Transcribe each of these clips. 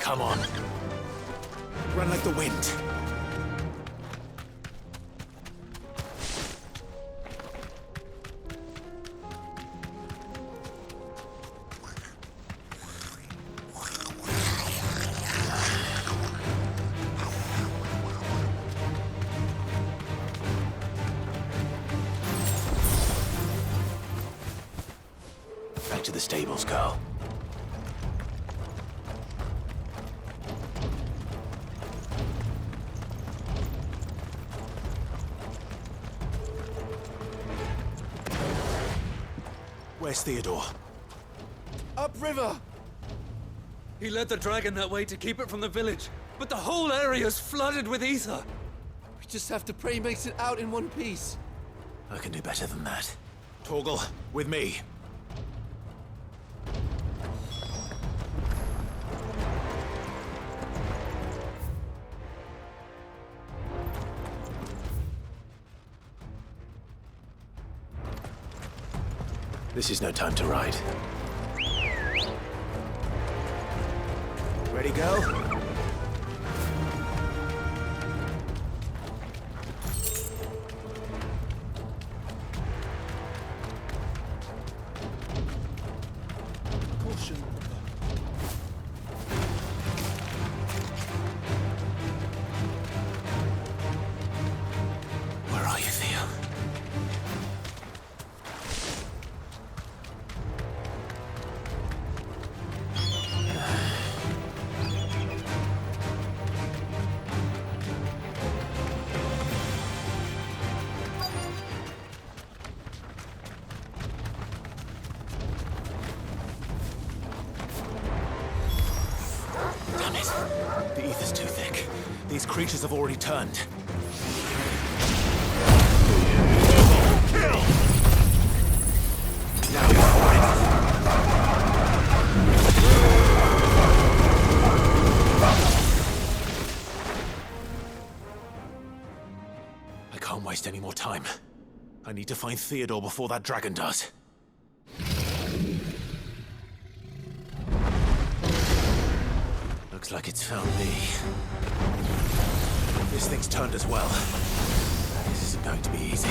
Come on. Run like the wind. Back to the stables, Carl. Where's Theodore? Upriver! He led the dragon that way to keep it from the village, but the whole area's flooded with ether. We just have to pray he makes it out in one piece. I can do better than that. Torgal, with me. This is no time to ride. Ready, go? Caution. Where are you, Theo? Damn it! The ether's too thick. These creatures have already turned. Now you're I can't waste any more time. I need to find Theodore before that dragon does. Looks like it's found me. This thing's turned as well. This isn't going to be easy.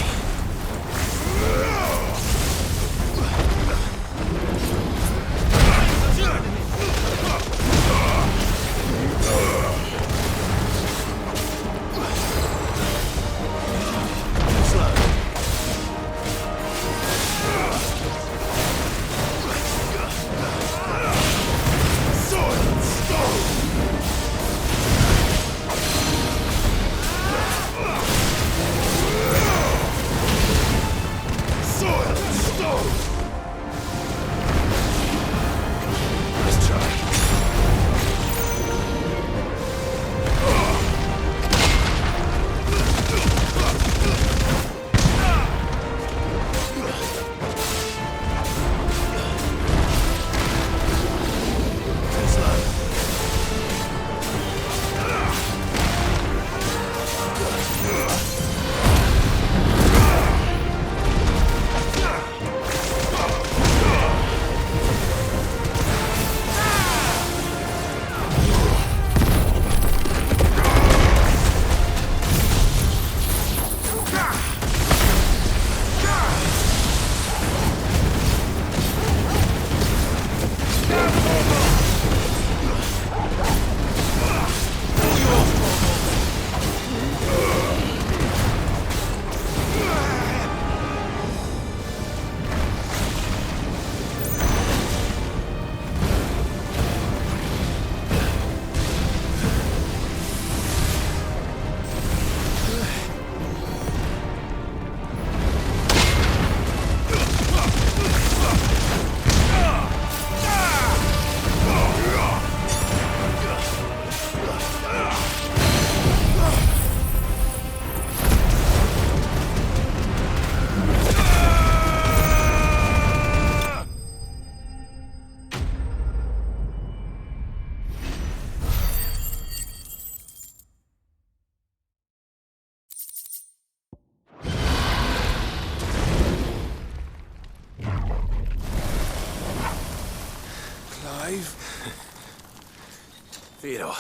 Theodore,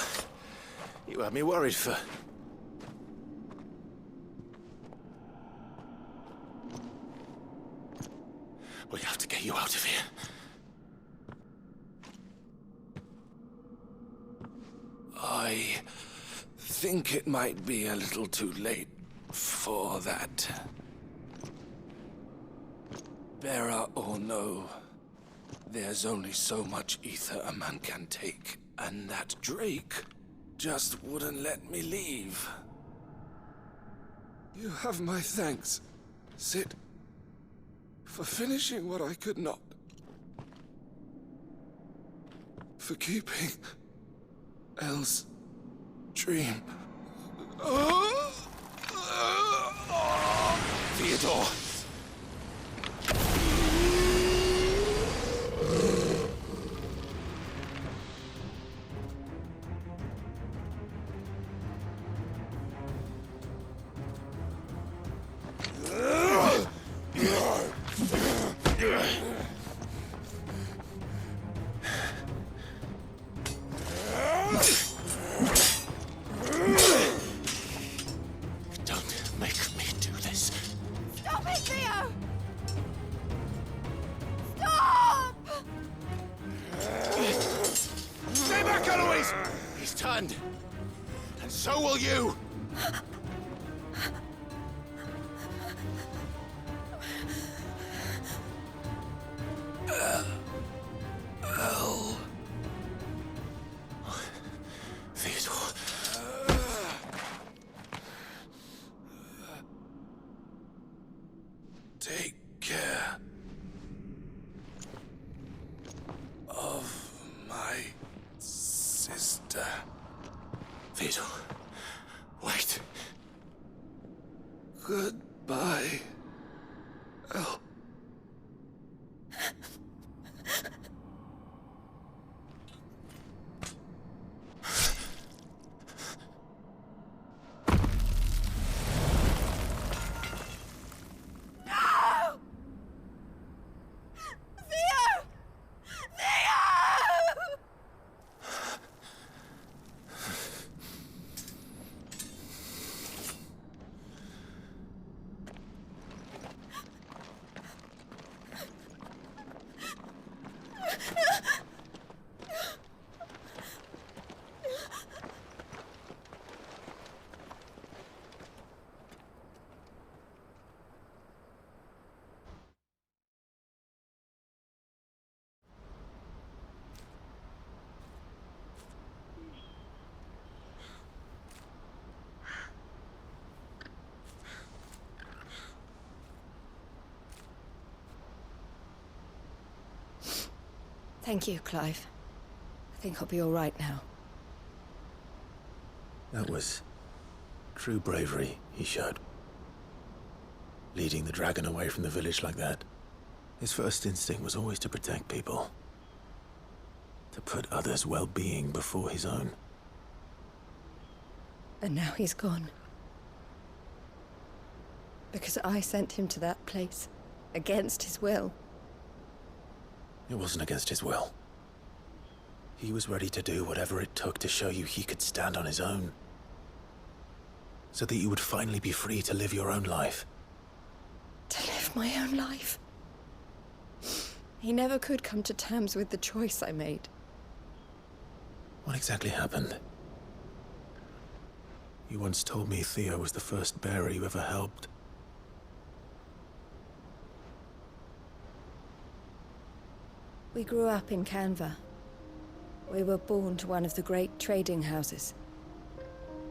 you had me worried for... We have to get you out of here. I think it might be a little too late for that. Bearer or no, there's only so much ether a man can take, and that Drake just wouldn't let me leave. You have my thanks, Sid, for finishing what I could not. For keeping Elle's dream. Theodore! Don't make me do this. Stop it, Theo! Stop! Stay back, Eloise! He's turned. And so will you! Theodore. Take care of my sister. Theodore, wait. Goodbye, Elle. No! Theo! Theo! Thank you, Clive. I think I'll be all right now. That was true bravery he showed. Leading the dragon away from the village like that. His first instinct was always to protect people. To put others' well-being before his own. And now he's gone. Because I sent him to that place, against his will. It wasn't against his will. He was ready to do whatever it took to show you he could stand on his own. So that you would finally be free to live your own life. To live my own life. He never could come to terms with the choice I made. What exactly happened? You once told me Theo was the first bearer you ever helped. We grew up in Canva. We were born to one of the great trading houses.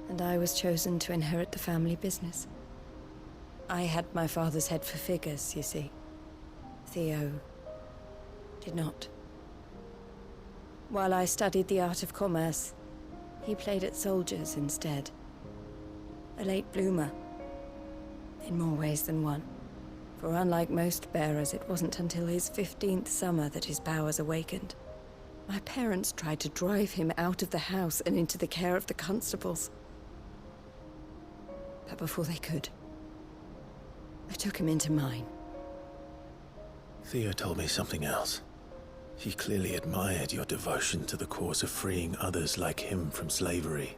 And I was chosen to inherit the family business. I had my father's head for figures, you see. Theo did not. While I studied the art of commerce, he played at soldiers instead. A late bloomer, in more ways than one. For unlike most bearers, it wasn't until his 15th summer that his powers awakened. My parents tried to drive him out of the house and into the care of the constables. But before they could, I took him into mine. Theo told me something else. He clearly admired your devotion to the cause of freeing others like him from slavery.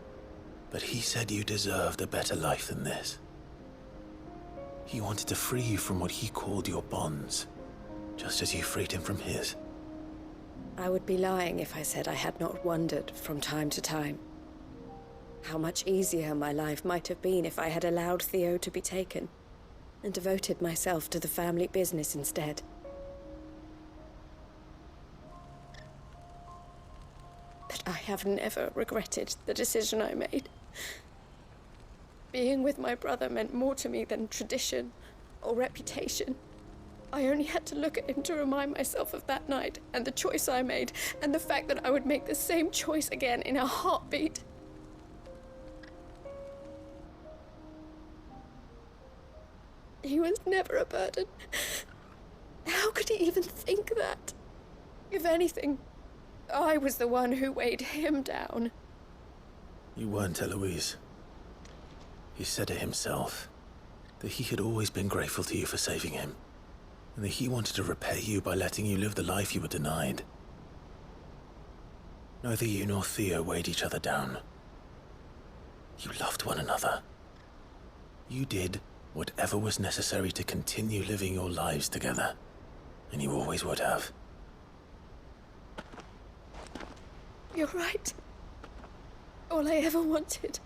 But he said you deserved a better life than this. He wanted to free you from what he called your bonds, just as you freed him from his. I would be lying if I said I had not wondered from time to time how much easier my life might have been if I had allowed Theo to be taken and devoted myself to the family business instead. But I have never regretted the decision I made. Being with my brother meant more to me than tradition or reputation. I only had to look at him to remind myself of that night and the choice I made, and the fact that I would make the same choice again in a heartbeat. He was never a burden. How could he even think that? If anything, I was the one who weighed him down. You weren't, Eloise. He said it himself, that he had always been grateful to you for saving him, and that he wanted to repay you by letting you live the life you were denied. Neither you nor Theo weighed each other down. You loved one another. You did whatever was necessary to continue living your lives together, and you always would have. You're right. All I ever wanted,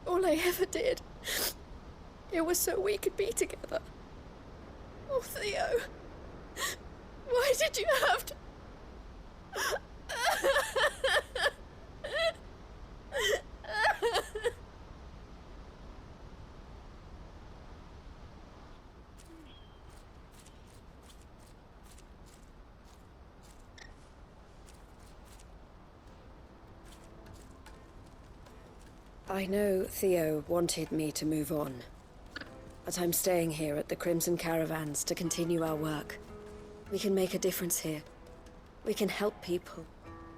all I ever did, it was so we could be together. Oh, Theo, why did you have to... I know Theo wanted me to move on, but I'm staying here at the Crimson Caravans to continue our work. We can make a difference here. We can help people,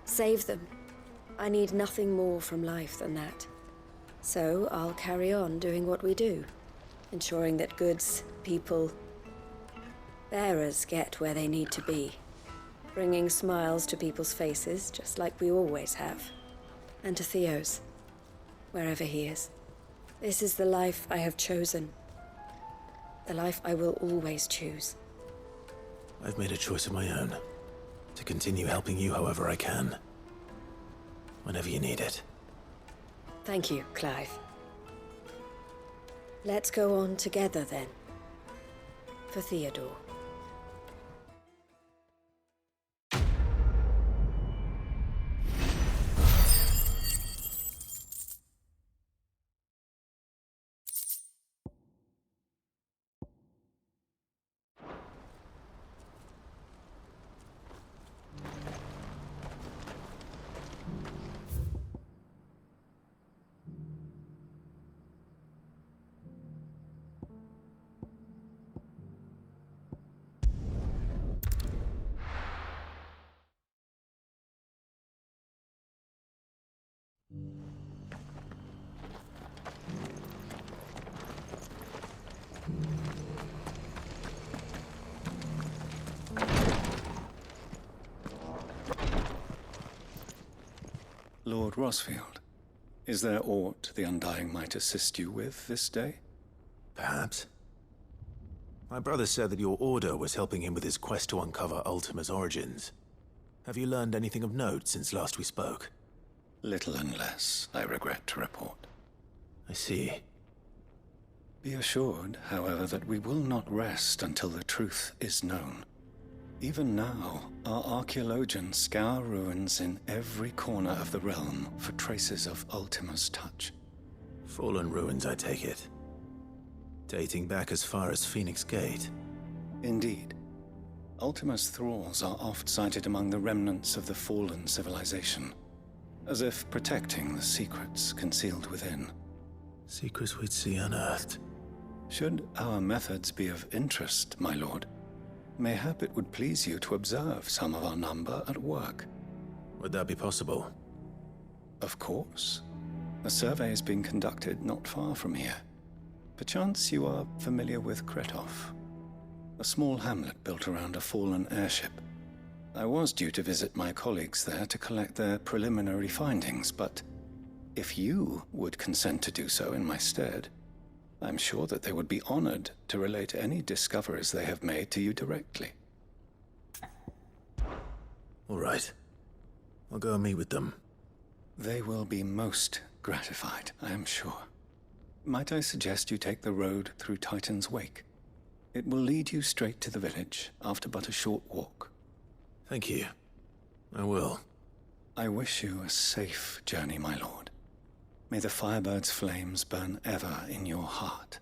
save them. I need nothing more from life than that. So I'll carry on doing what we do, ensuring that goods, people, bearers get where they need to be, bringing smiles to people's faces, just like we always have, and to Theo's, wherever he is. This is the life I have chosen. The life I will always choose. I've made a choice of my own, to continue helping you however I can, whenever you need it. Thank you, Clive. Let's go on together then. For Theodore. Lord Rosfield, is there aught the Undying might assist you with this day? Perhaps. My brother said that your order was helping him with his quest to uncover Ultima's origins. Have you learned anything of note since last we spoke? Little and less, I regret to report. I see. Be assured, however, that we will not rest until the truth is known. Even now, our archaeologians scour ruins in every corner of the realm for traces of Ultima's touch. Fallen ruins, I take it. Dating back as far as Phoenix Gate. Indeed. Ultima's thralls are oft sighted among the remnants of the fallen civilization, as if protecting the secrets concealed within. Secrets we'd see unearthed. Should our methods be of interest, my lord, mayhap it would please you to observe some of our number at work. Would that be possible? Of course. A survey is being conducted not far from here. Perchance you are familiar with Kretov, a small hamlet built around a fallen airship. I was due to visit my colleagues there to collect their preliminary findings, but if you would consent to do so in my stead, I'm sure that they would be honored to relate any discoveries they have made to you directly. All right. I'll go and meet with them. They will be most gratified, I am sure. Might I suggest you take the road through Titan's Wake? It will lead you straight to the village after but a short walk. Thank you. I will. I wish you a safe journey, my lord. May the Firebird's flames burn ever in your heart.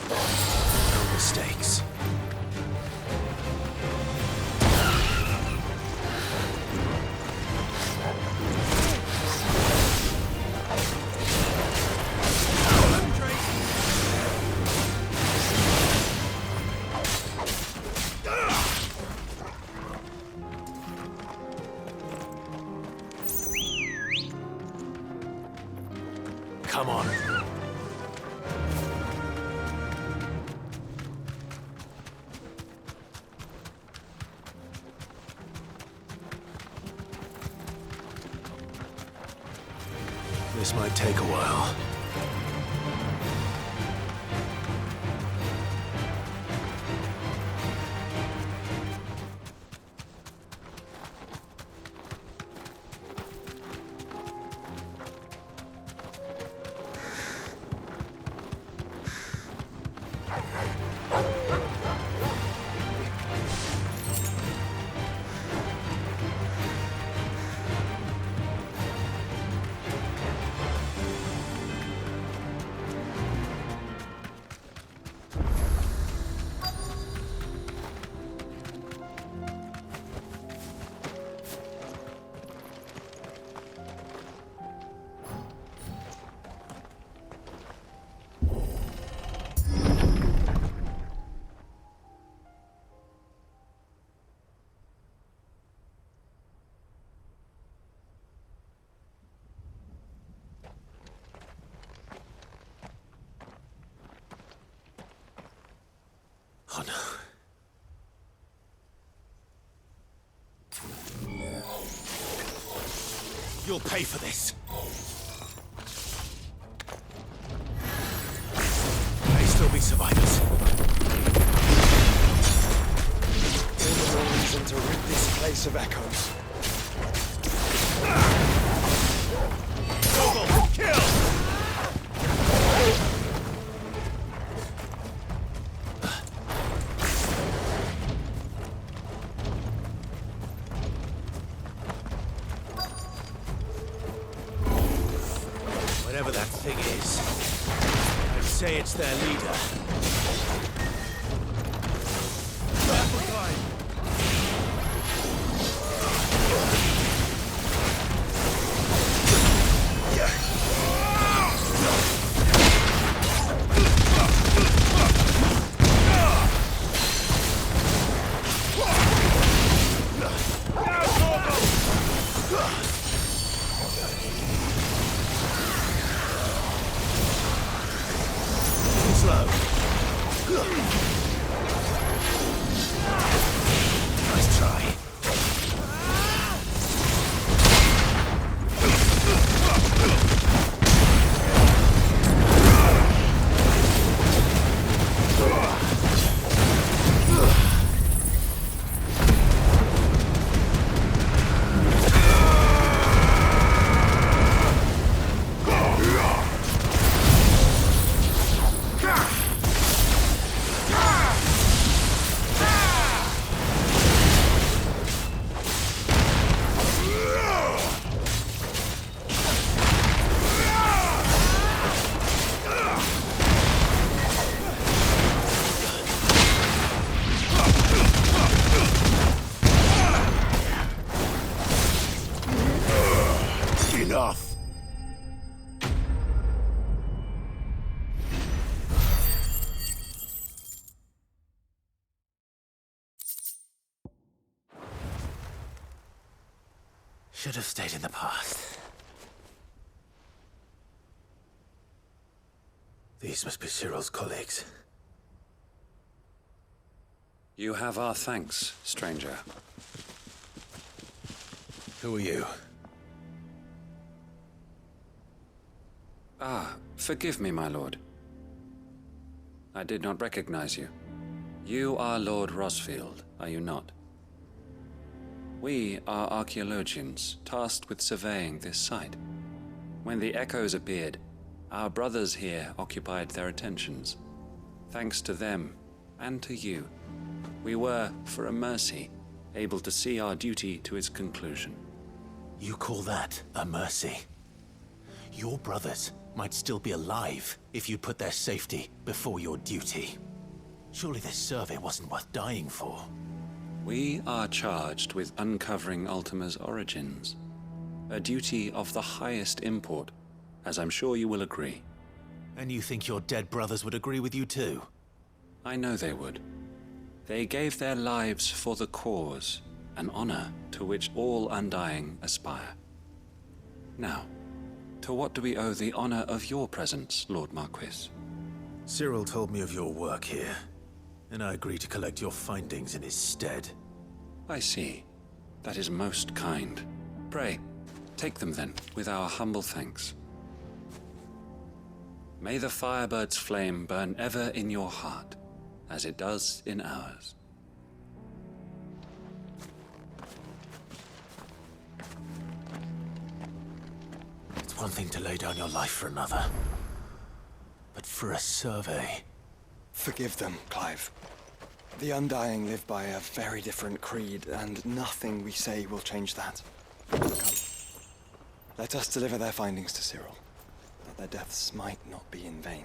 No mistakes. Come on. This might take a while. Oh no. You'll pay for this. May still be survivors. All the more reason to rid this place of echoes. Double kill! Whatever that thing is, I'd say it's their leader. Slow. Nice try. enough! Should have stayed in the past. These must be Cyril's colleagues. You have our thanks, stranger. Who are you? Ah, forgive me, my lord. I did not recognize you. You are Lord Rosfield, are you not? We are archaeologians, tasked with surveying this site. When the echoes appeared, our brothers here occupied their attentions. Thanks to them, and to you, we were, for a mercy, able to see our duty to its conclusion. You call that a mercy? Your brothers might still be alive if you put their safety before your duty. Surely this survey wasn't worth dying for. We are charged with uncovering Ultima's origins. A duty of the highest import, as I'm sure you will agree. And you think your dead brothers would agree with you too? I know they would. They gave their lives for the cause, an honor to which all Undying aspire. Now, to what do we owe the honor of your presence, Lord Marquis? Cyril told me of your work here, and I agreed to collect your findings in his stead. I see. That is most kind. Pray, take them then, with our humble thanks. May the Firebird's flame burn ever in your heart, as it does in ours. It's one thing to lay down your life for another, but for a survey... Forgive them, Clive. The Undying live by a very different creed, and nothing we say will change that. Come. Let us deliver their findings to Cyril, that their deaths might not be in vain.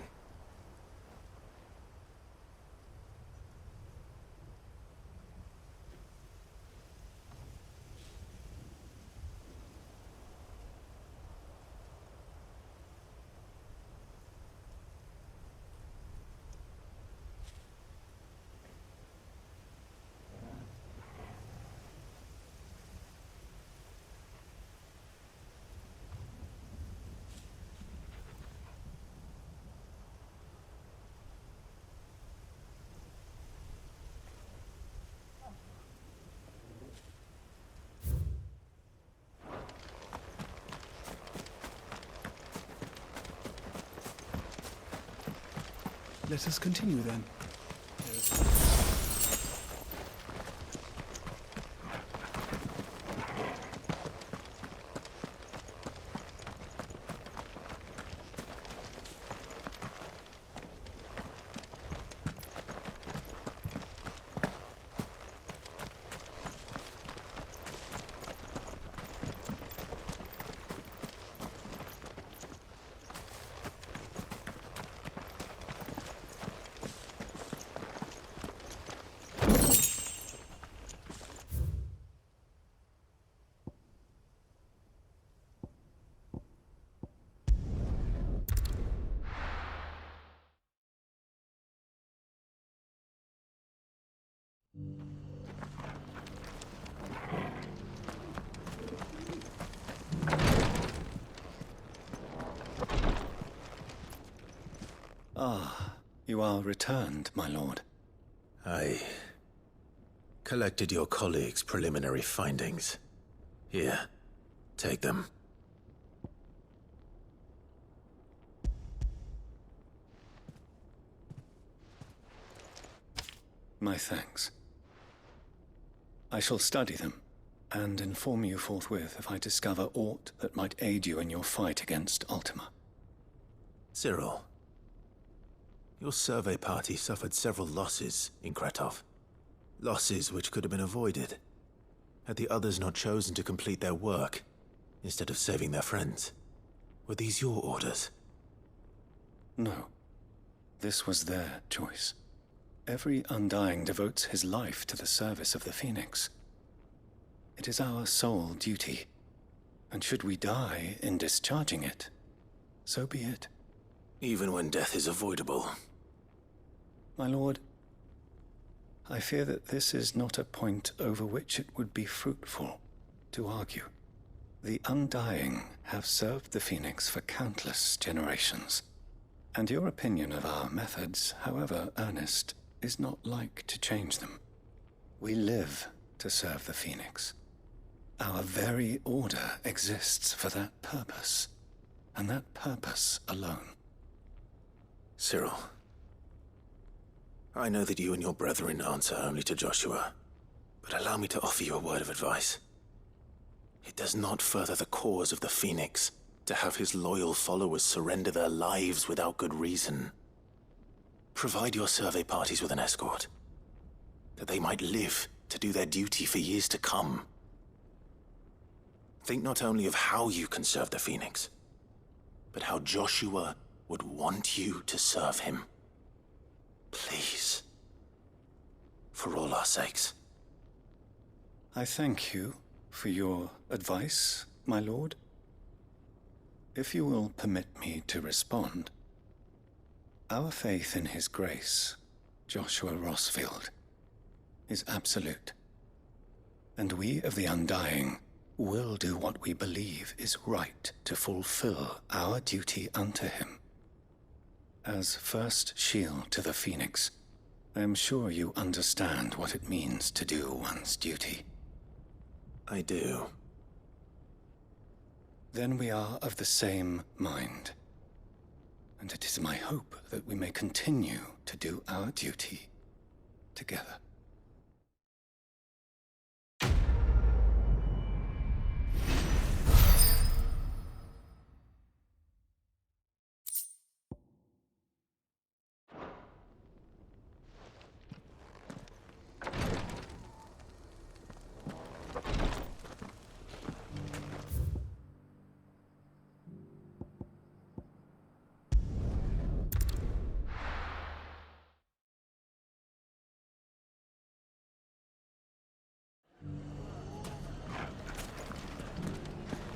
Let us continue then. Ah, you are returned, my lord. I collected your colleagues' preliminary findings. Here, take them. My thanks. I shall study them, and inform you forthwith if I discover aught that might aid you in your fight against Ultima. Cyril, your survey party suffered several losses in Kretov. Losses which could have been avoided, had the others not chosen to complete their work, instead of saving their friends. Were these your orders? No. This was their choice. Every Undying devotes his life to the service of the Phoenix. It is our sole duty. And should we die in discharging it, so be it. Even when death is avoidable. My lord, I fear that this is not a point over which it would be fruitful to argue. The Undying have served the Phoenix for countless generations, and your opinion of our methods, however earnest, is not like to change them. We live to serve the Phoenix. Our very order exists for that purpose, and that purpose alone. Cyril, I know that you and your brethren answer only to Joshua, but allow me to offer you a word of advice. It does not further the cause of the Phoenix to have his loyal followers surrender their lives without good reason. Provide your survey parties with an escort, that they might live to do their duty for years to come. Think not only of how you can serve the Phoenix, but how Joshua would want you to serve him. Please. For all our sakes. I thank you for your advice, my lord. If you will permit me to respond, our faith in his grace, Joshua Rossfield, is absolute. And we of the Undying will do what we believe is right to fulfill our duty unto him. As first shield to the Phoenix, I am sure you understand what it means to do one's duty. I do. Then we are of the same mind. And it is my hope that we may continue to do our duty together.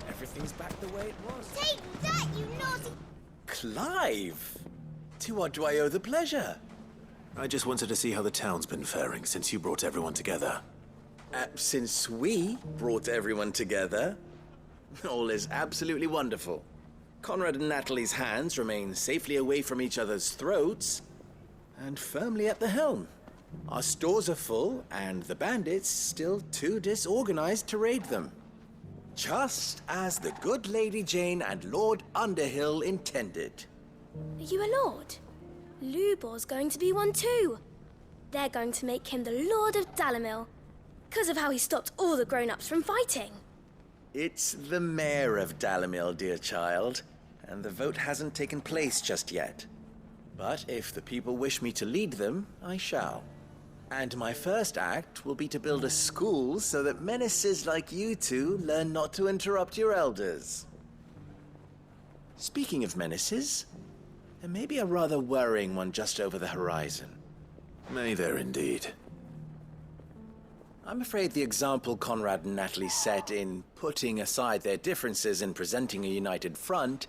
Everything's back the way it was. Take that, you naughty... Clive! To what do I owe the pleasure? I just wanted to see how the town's been faring since you brought everyone together. Since we brought everyone together, all is absolutely wonderful. Conrad and Natalie's hands remain safely away from each other's throats, and firmly at the helm. Our stores are full, and the bandits still too disorganized to raid them. Just as the good Lady Jane and Lord Underhill intended. Are you a lord? Lubor's going to be one too. They're going to make him the Lord of Dalimil, because of how he stopped all the grown-ups from fighting. It's the mayor of Dalimil, dear child, and the vote hasn't taken place just yet. But if the people wish me to lead them, I shall. And my first act will be to build a school so that menaces like you two learn not to interrupt your elders. Speaking of menaces, there may be a rather worrying one just over the horizon. May there indeed. I'm afraid the example Conrad and Natalie set in putting aside their differences and presenting a united front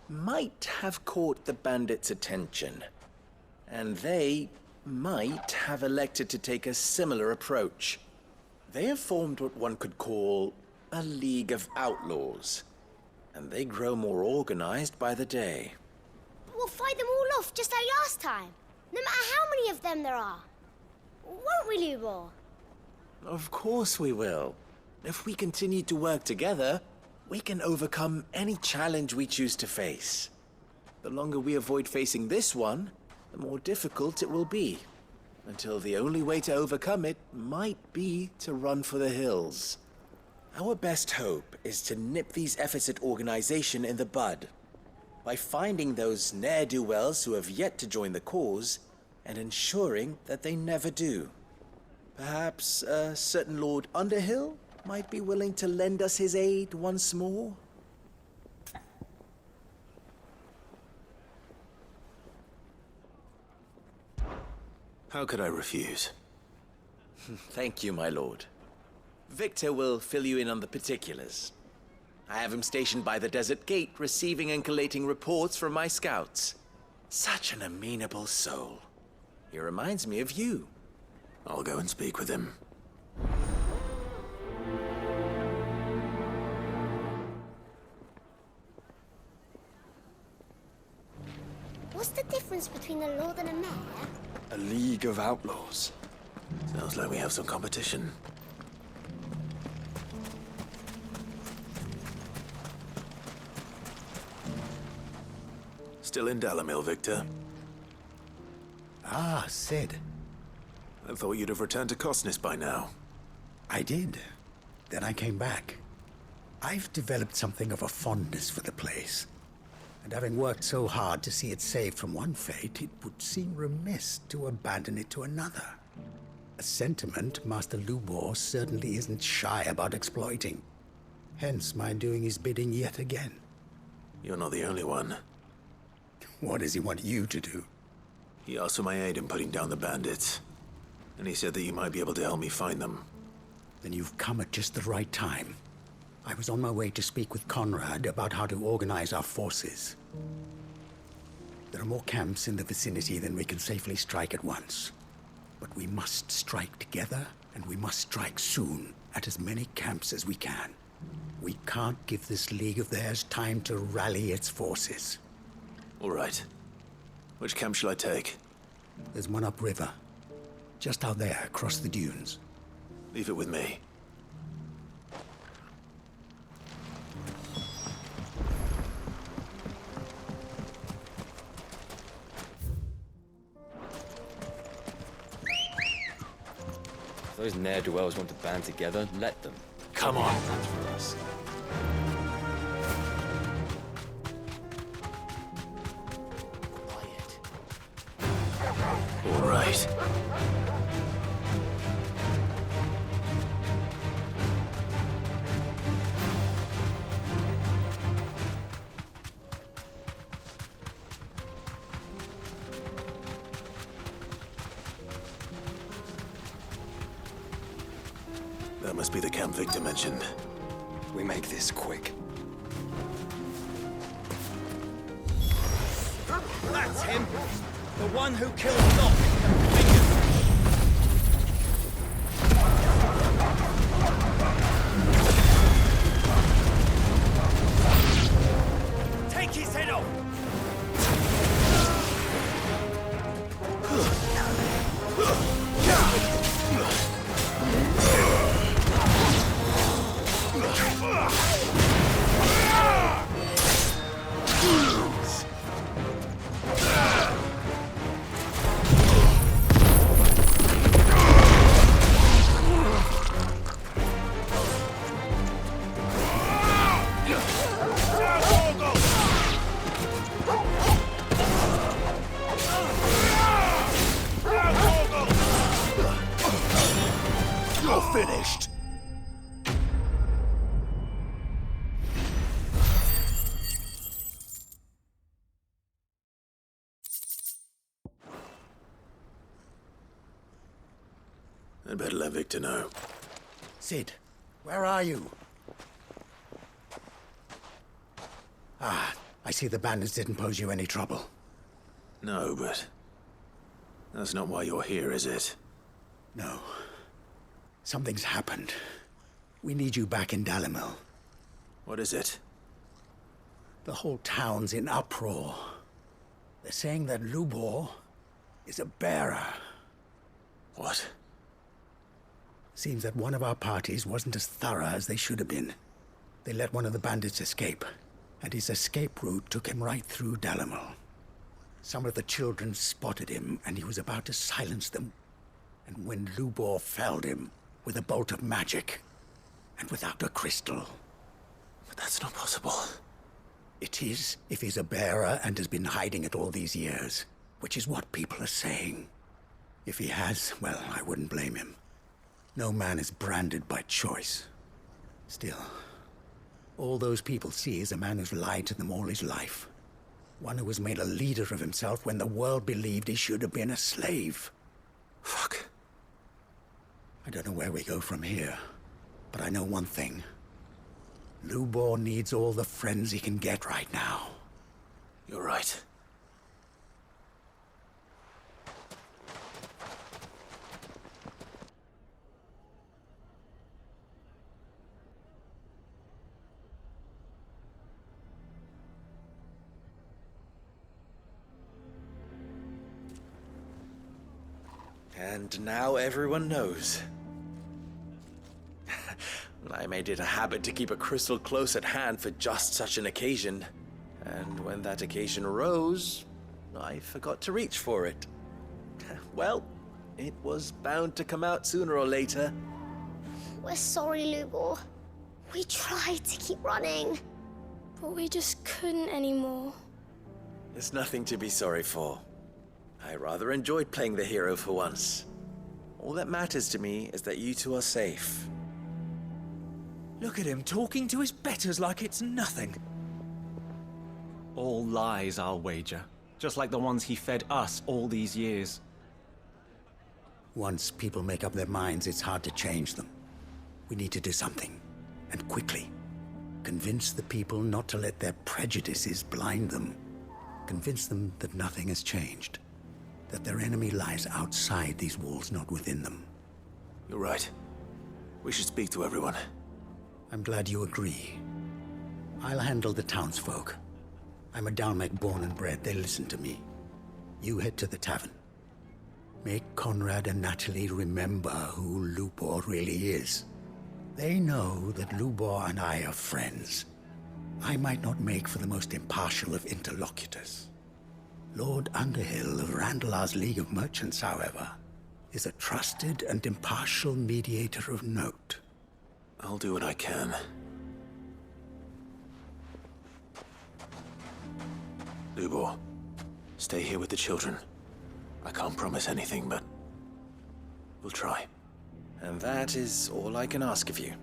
might have caught the bandits' attention. And they might have elected to take a similar approach. They have formed what one could call a League of Outlaws, and they grow more organized by the day. We'll fight them all off just like last time, no matter how many of them there are. Won't we, Lubor? Of course we will. If we continue to work together, we can overcome any challenge we choose to face. The longer we avoid facing this one, the more difficult it will be, until the only way to overcome it might be to run for the hills. Our best hope is to nip these efforts at organization in the bud, by finding those ne'er-do-wells who have yet to join the cause, and ensuring that they never do. Perhaps a certain Lord Underhill might be willing to lend us his aid once more? How could I refuse? Thank you, my lord. Victor will fill you in on the particulars. I have him stationed by the desert gate, receiving and collating reports from my scouts. Such an amenable soul. He reminds me of you. I'll go and speak with him. What's the difference between a lord and a mayor? A league of outlaws. Sounds like we have some competition. Still in Dalamil, Victor? Ah, Sid. I thought you'd have returned to Cosnis by now. I did. Then I came back. I've developed something of a fondness for the place. And having worked so hard to see it saved from one fate, it would seem remiss to abandon it to another. A sentiment Master Lubor certainly isn't shy about exploiting. Hence my doing his bidding yet again. You're not the only one. What does he want you to do? He asked for my aid in putting down the bandits. And he said that you might be able to help me find them. Then you've come at just the right time. I was on my way to speak with Conrad about how to organize our forces. There are more camps in the vicinity than we can safely strike at once. But we must strike together, and we must strike soon at as many camps as we can. We can't give this league of theirs time to rally its forces. All right. Which camp shall I take? There's one upriver. Just out there, across the dunes. Leave it with me. If those ne'er-do-wells want to band together, let them. Come on. That's for us. All right. That must be the camp Victor mentioned. We make this quick. That's him! The one who killed Doc! Take his head off! You're finished! I'd better let Victor know. Sid, where are you? Ah, I see the bandits didn't pose you any trouble. No, but that's not why you're here, is it? No. Something's happened. We need you back in Dalamil. What is it? The whole town's in uproar. They're saying that Lubor is a bearer. What? Seems that one of our parties wasn't as thorough as they should have been. They let one of the bandits escape, and his escape route took him right through Dalamil. Some of the children spotted him, and he was about to silence them. And when Lubor felled him with a bolt of magic, and without a crystal. But that's not possible. It is, if he's a bearer and has been hiding it all these years, which is what people are saying. If he has, well, I wouldn't blame him. No man is branded by choice. Still, all those people see is a man who's lied to them all his life. One who was made a leader of himself when the world believed he should have been a slave. Fuck. I don't know where we go from here, but I know one thing. Lubor needs all the friends he can get right now. You're right. And now everyone knows. I made it a habit to keep a crystal close at hand for just such an occasion. And when that occasion arose, I forgot to reach for it. Well, it was bound to come out sooner or later. We're sorry, Lubor. We tried to keep running, but we just couldn't anymore. There's nothing to be sorry for. I rather enjoyed playing the hero for once. All that matters to me is that you two are safe. Look at him talking to his betters like it's nothing. All lies, I'll wager. Just like the ones he fed us all these years. Once people make up their minds, it's hard to change them. We need to do something, and quickly. Convince the people not to let their prejudices blind them. Convince them that nothing has changed. That their enemy lies outside these walls, not within them. You're right. We should speak to everyone. I'm glad you agree. I'll handle the townsfolk. I'm a Dalmec born and bred. They listen to me. You head to the tavern. Make Conrad and Natalie remember who Lubor really is. They know that Lubor and I are friends. I might not make for the most impartial of interlocutors. Lord Underhill of Randalar's League of Merchants, however, is a trusted and impartial mediator of note. I'll do what I can. Lubor, stay here with the children. I can't promise anything, but we'll try. And that is all I can ask of you.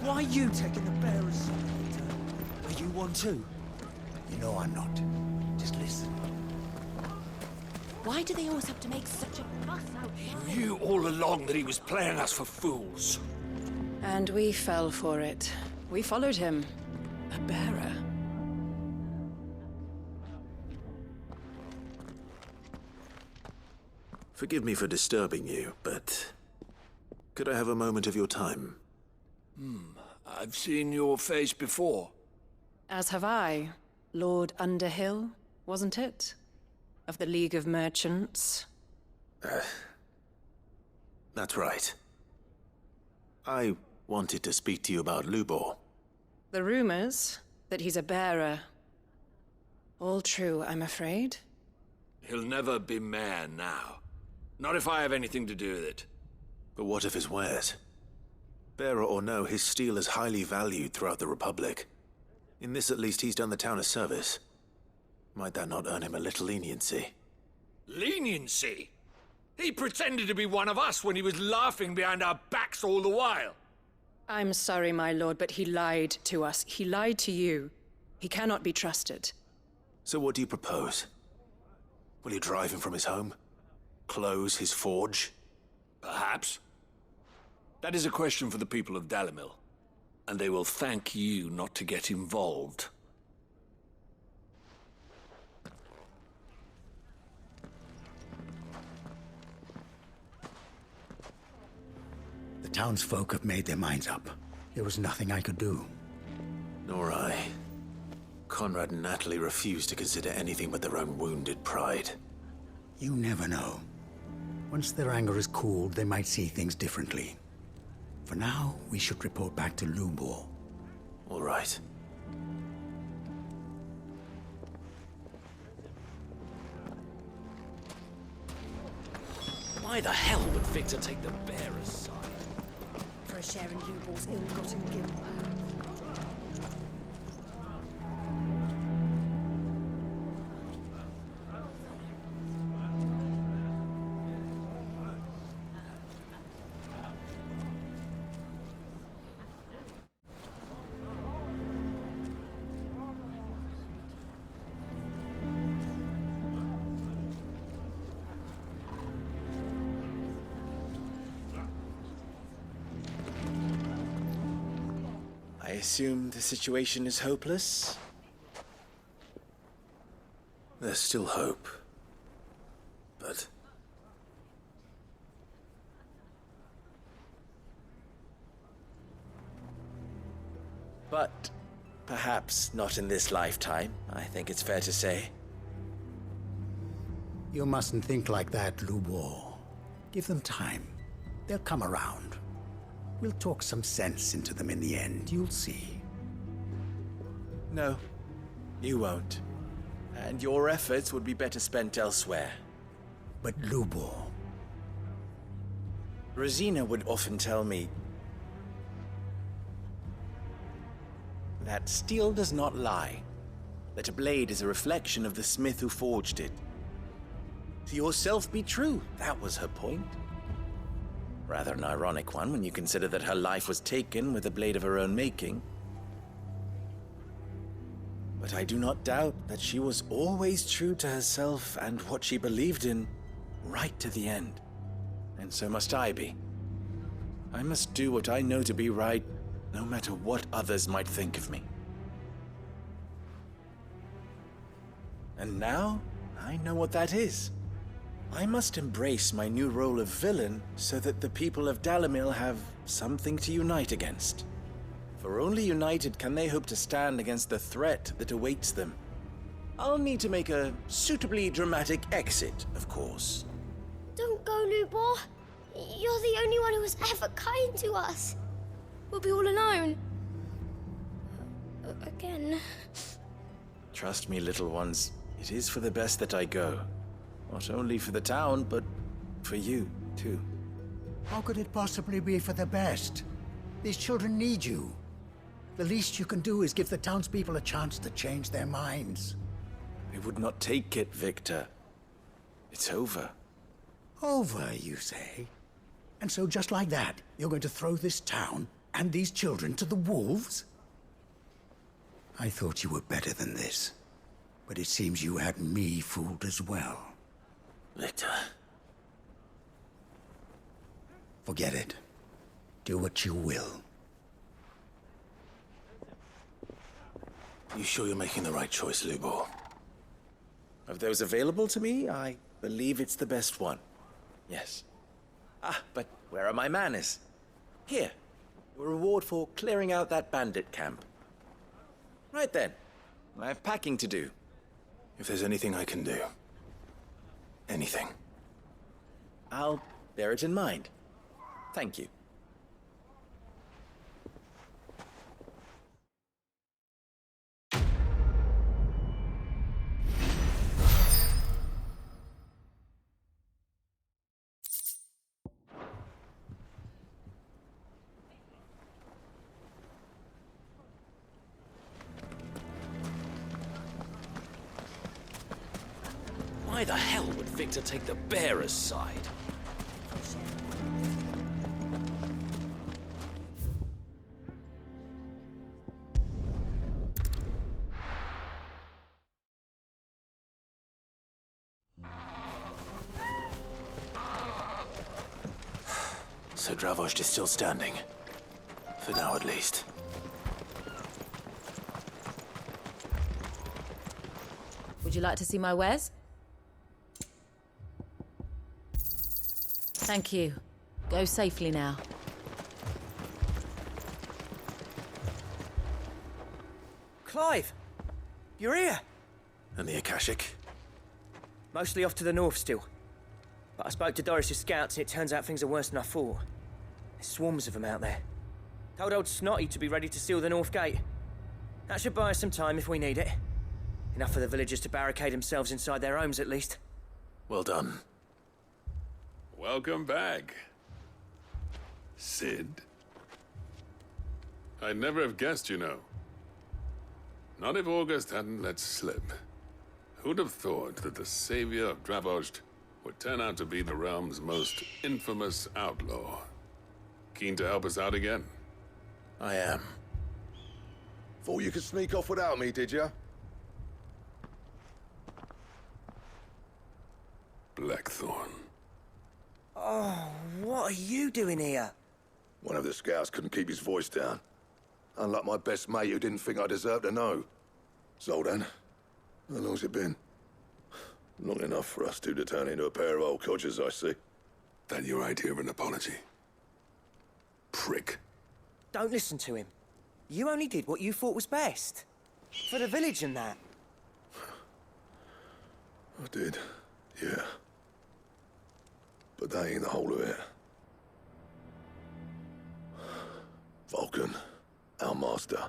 Why are you taking the bearer's side? Are you one too? You know I'm not. Just listen. Why do they always have to make such a fuss out there? Knew all along that he was playing us for fools. And we fell for it. We followed him. A bearer. Forgive me for disturbing you, but could I have a moment of your time? I've seen your face before. As have I. Lord Underhill, wasn't it? Of the League of Merchants. That's right. I wanted to speak to you about Lubor. The rumors that he's a bearer. All true, I'm afraid. He'll never be mayor now. Not if I have anything to do with it. But what of his wares? Bearer or no, his steel is highly valued throughout the Republic. In this, at least, he's done the town a service. Might that not earn him a little leniency? Leniency? He pretended to be one of us when he was laughing behind our backs all the while. I'm sorry, my lord, but he lied to us. He lied to you. He cannot be trusted. So what do you propose? Will you drive him from his home? Close his forge? Perhaps. That is a question for the people of Dalimil. And they will thank you not to get involved. The townsfolk have made their minds up. There was nothing I could do. Nor I. Conrad and Natalie refused to consider anything but their own wounded pride. You never know. Once their anger is cooled, they might see things differently. For now, we should report back to Lubor. All right. Why the hell would Victor take the bearer's side? For a share in Lubor's ill-gotten guilt. assume the situation is hopeless? There's still hope. But perhaps not in this lifetime, I think it's fair to say. You mustn't think like that, Lubor. Give them time. They'll come around. We'll talk some sense into them in the end, you'll see. No, you won't. And your efforts would be better spent elsewhere. But Lubor... Rosina would often tell me that steel does not lie, that a blade is a reflection of the smith who forged it. To yourself be true, that was her point. Rather an ironic one when you consider that her life was taken with a blade of her own making. But I do not doubt that she was always true to herself and what she believed in, right to the end. And so must I be. I must do what I know to be right, no matter what others might think of me. And now, I know what that is. I must embrace my new role of villain so that the people of Dalimil have something to unite against. For only united can they hope to stand against the threat that awaits them. I'll need to make a suitably dramatic exit, of course. Don't go, Lubor. You're the only one who was ever kind to us. We'll be all alone. Again. Trust me, little ones, it is for the best that I go. Not only for the town, but for you, too. How could it possibly be for the best? These children need you. The least you can do is give the townspeople a chance to change their minds. I would not take it, Victor. It's over. Over, you say? And so just like that, you're going to throw this town and these children to the wolves? I thought you were better than this. But it seems you had me fooled as well. Victor. Forget it. Do what you will. You sure you're making the right choice, Lubor? Of those available to me, I believe it's the best one. Yes. Ah, but where are my manners? Here. Your reward for clearing out that bandit camp. Right then. I have packing to do. If there's anything I can do. Anything. I'll bear it in mind. Thank you. Why the hell would Victor take the bearer's side? So Dravost is still standing. For now, at least. Would you like to see my wares? Thank you. Go safely now. Clive! You're here! And the Akashic? Mostly off to the north still. But I spoke to Doris's scouts and it turns out things are worse than I thought. There's swarms of them out there. Told old Snotty to be ready to seal the north gate. That should buy us some time if we need it. Enough for the villagers to barricade themselves inside their homes at least. Well done. Welcome back, Sid. I'd never have guessed, you know. Not if August hadn't let slip. Who'd have thought that the savior of Dravost would turn out to be the realm's most infamous outlaw? Keen to help us out again? I am. Thought you could sneak off without me, did you? Blackthorn. Oh, what are you doing here? One of the scouts couldn't keep his voice down. Unlike my best mate who didn't think I deserved to know. Zoltan, how long's it been? Long enough for us two to turn into a pair of old codgers, I see. That your idea of an apology? Prick. Don't listen to him. You only did what you thought was best. For the village and that. I did, yeah. But that ain't the whole of it. Vulcan, our master,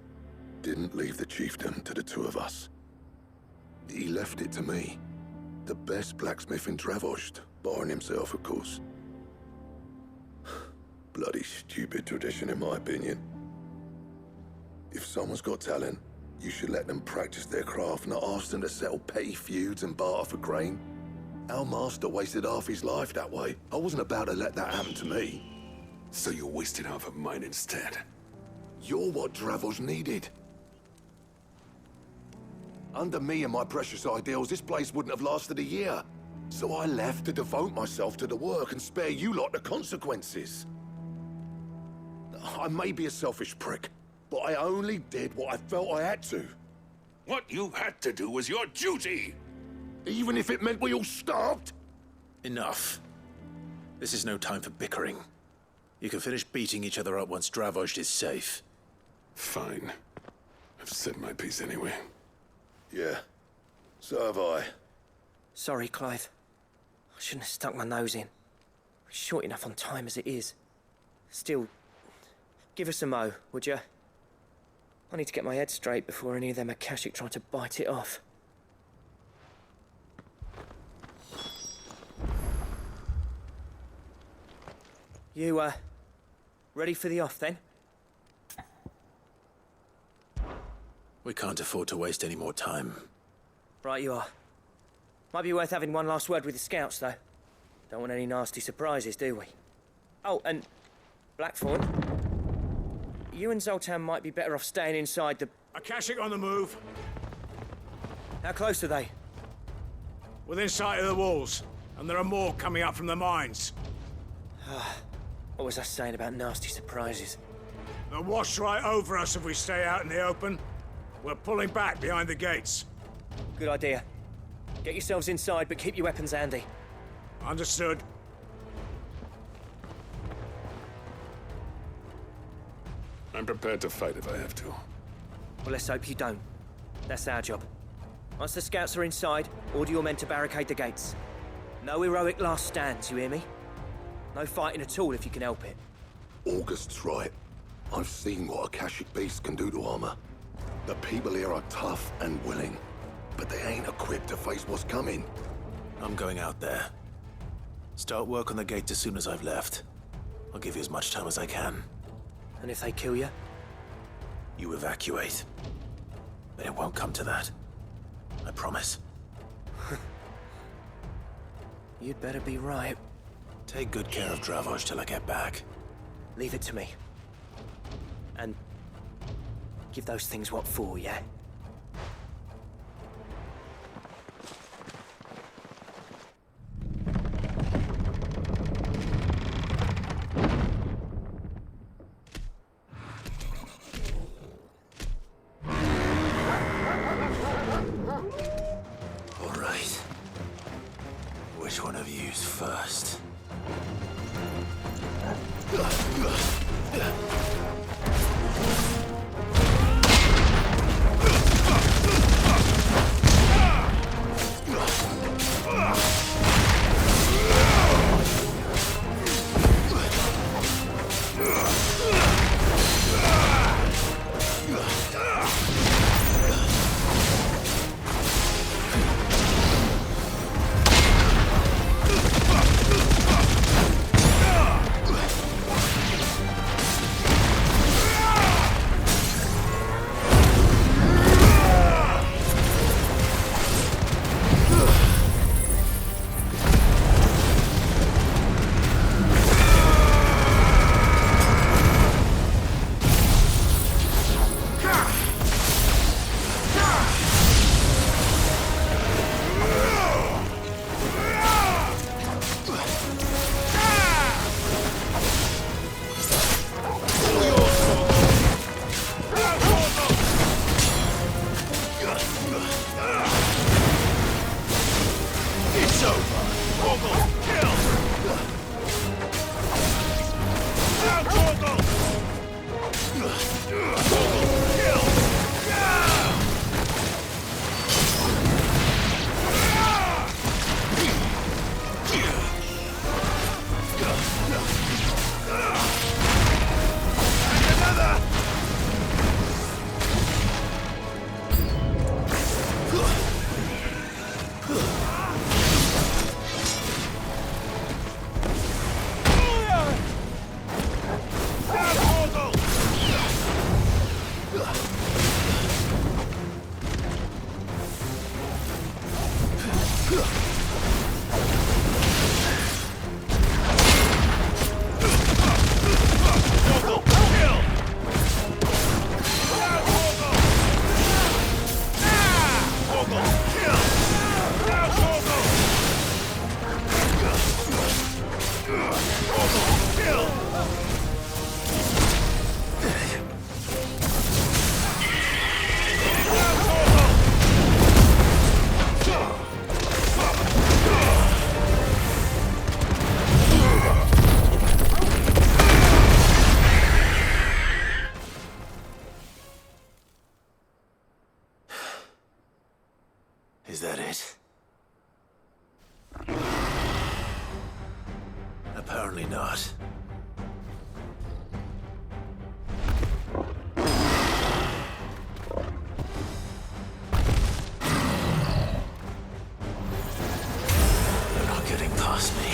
didn't leave the chiefdom to the two of us. He left it to me. The best blacksmith in Dravost, barring himself, of course. Bloody stupid tradition, in my opinion. If someone's got talent, you should let them practice their craft, not ask them to settle petty feuds and barter for grain. Our master wasted half his life that way. I wasn't about to let that happen to me. So you wasted half of mine instead. You're what Dravost needed. Under me and my precious ideals, this place wouldn't have lasted a year. So I left to devote myself to the work and spare you lot the consequences. I may be a selfish prick, but I only did what I felt I had to. What you had to do was your duty! Even if it meant we all starved? Enough. This is no time for bickering. You can finish beating each other up once Dravost is safe. Fine. I've said my piece anyway. Yeah, so have I. Sorry, Clive. I shouldn't have stuck my nose in. We're short enough on time as it is. Still, give us a mo, would you? I need to get my head straight before any of them Akashic try to bite it off. You, ready for the off, then? We can't afford to waste any more time. Right you are. Might be worth having one last word with the scouts, though. Don't want any nasty surprises, do we? Oh, and Blackthorn, you and Zoltan might be better off staying inside the... Akashic on the move. How close are they? Within sight of the walls, and there are more coming up from the mines. What was I saying about nasty surprises? They'll wash right over us if we stay out in the open. We're pulling back behind the gates. Good idea. Get yourselves inside, but keep your weapons handy. Understood. I'm prepared to fight if I have to. Well, let's hope you don't. That's our job. Once the scouts are inside, order your men to barricade the gates. No heroic last stands, you hear me? No fighting at all if you can help it. August's right. I've seen what Akashic beasts can do to armor. The people here are tough and willing, but they ain't equipped to face what's coming. I'm going out there. Start work on the gate as soon as I've left. I'll give you as much time as I can. And if they kill you? You evacuate. But it won't come to that. I promise. You'd better be right. Take good care of Dravost till I get back. Leave it to me. And give those things what for, yeah? All right. Which one of you's first? Is that it? Apparently not. They're not getting past me.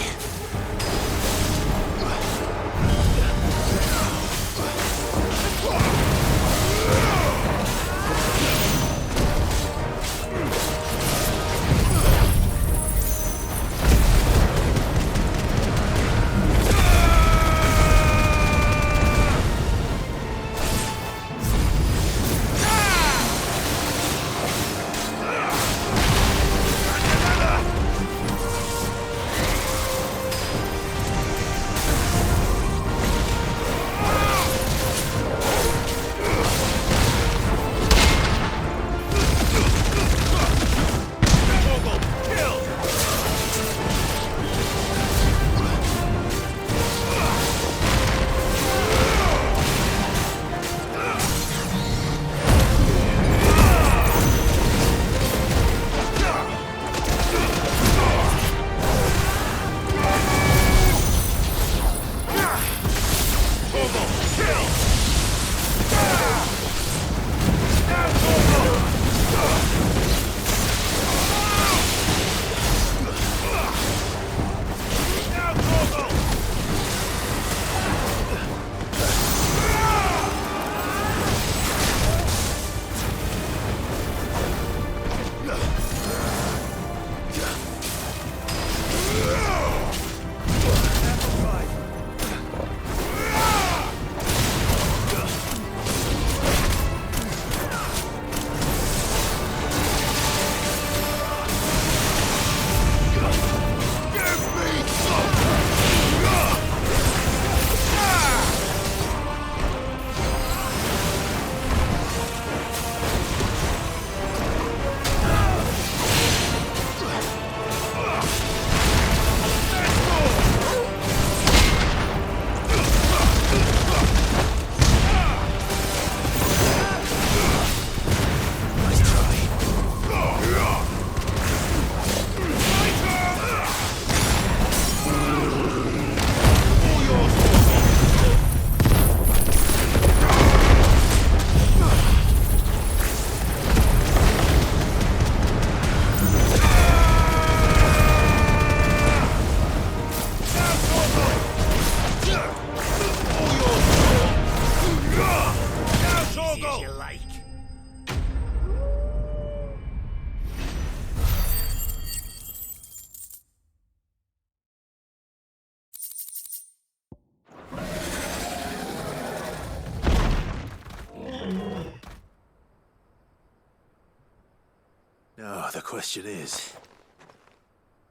Now, the question is,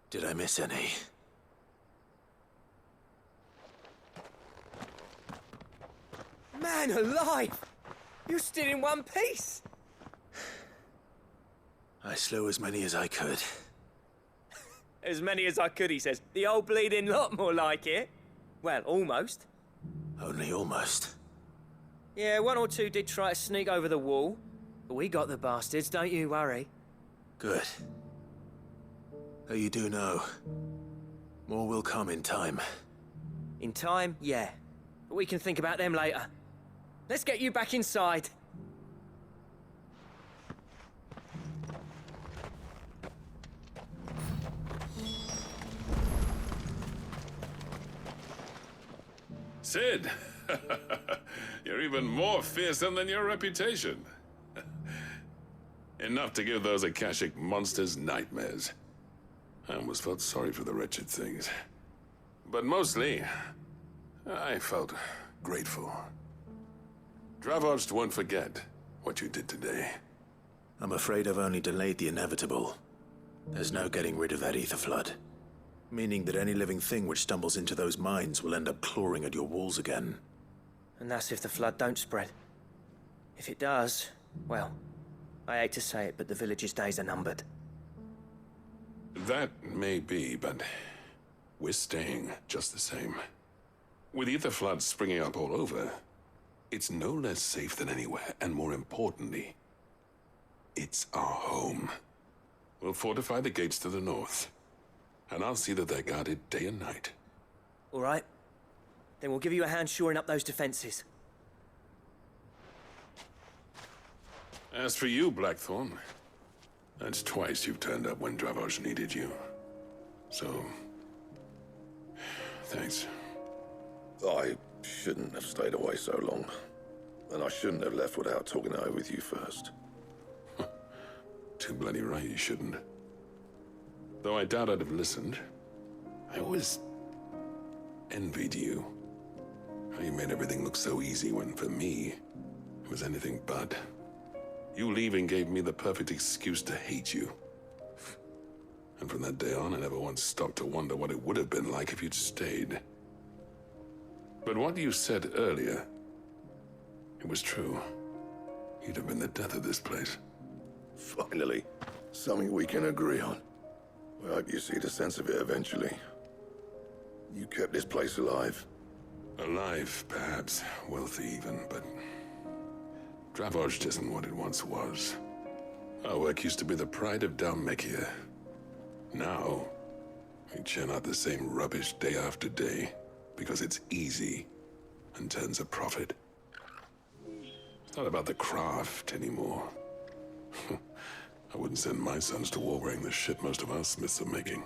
did I miss any? Man alive! You're still in one piece! I slew as many as I could. As many as I could, he says. The old bleeding lot, more like it. Well, almost. Only almost. Yeah, one or two did try to sneak over the wall, but we got the bastards, don't you worry. Good. Though you do know, more will come in time. In time, yeah. But we can think about them later. Let's get you back inside. Sid! You're even more fearsome than your reputation. Enough to give those Akashic monsters nightmares. I almost felt sorry for the wretched things. But mostly, I felt grateful. Dravost won't forget what you did today. I'm afraid I've only delayed the inevitable. There's no getting rid of that ether flood. Meaning that any living thing which stumbles into those mines will end up clawing at your walls again. And that's if the flood don't spread. If it does, well, I hate to say it, but the village's days are numbered. That may be, but we're staying just the same. With ether floods springing up all over, it's no less safe than anywhere, and more importantly, it's our home. We'll fortify the gates to the north, and I'll see that they're guarded day and night. All right. Then we'll give you a hand shoring up those defenses. As for you, Blackthorn, that's twice you've turned up when Dravosh needed you. So, thanks. I shouldn't have stayed away so long. And I shouldn't have left without talking it over with you first. Too bloody right you shouldn't. Though I doubt I'd have listened. I always envied you. How you made everything look so easy when, for me, it was anything but. You leaving gave me the perfect excuse to hate you. And from that day on, I never once stopped to wonder what it would have been like if you'd stayed. But what you said earlier, it was true. You'd have been the death of this place. Finally, something we can agree on. I hope you see the sense of it eventually. You kept this place alive. Alive, perhaps. Wealthy even, but Dravosh isn't what it once was. Our work used to be the pride of Dalmekia. Now, we churn out the same rubbish day after day because it's easy and turns a profit. It's not about the craft anymore. I wouldn't send my sons to war wearing the shit most of our smiths are making.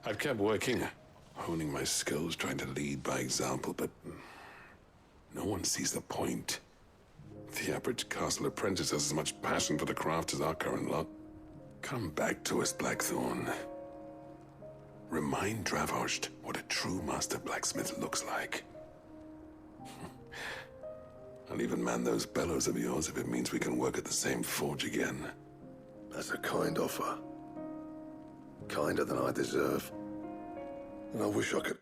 I've kept working, honing my skills, trying to lead by example, but no one sees the point. The average castle apprentice has as much passion for the craft as our current lot. Come back to us, Blackthorn. Remind Dravosh what a true master blacksmith looks like. I'll even man those bellows of yours if it means we can work at the same forge again. That's a kind offer. Kinder than I deserve. And I wish I could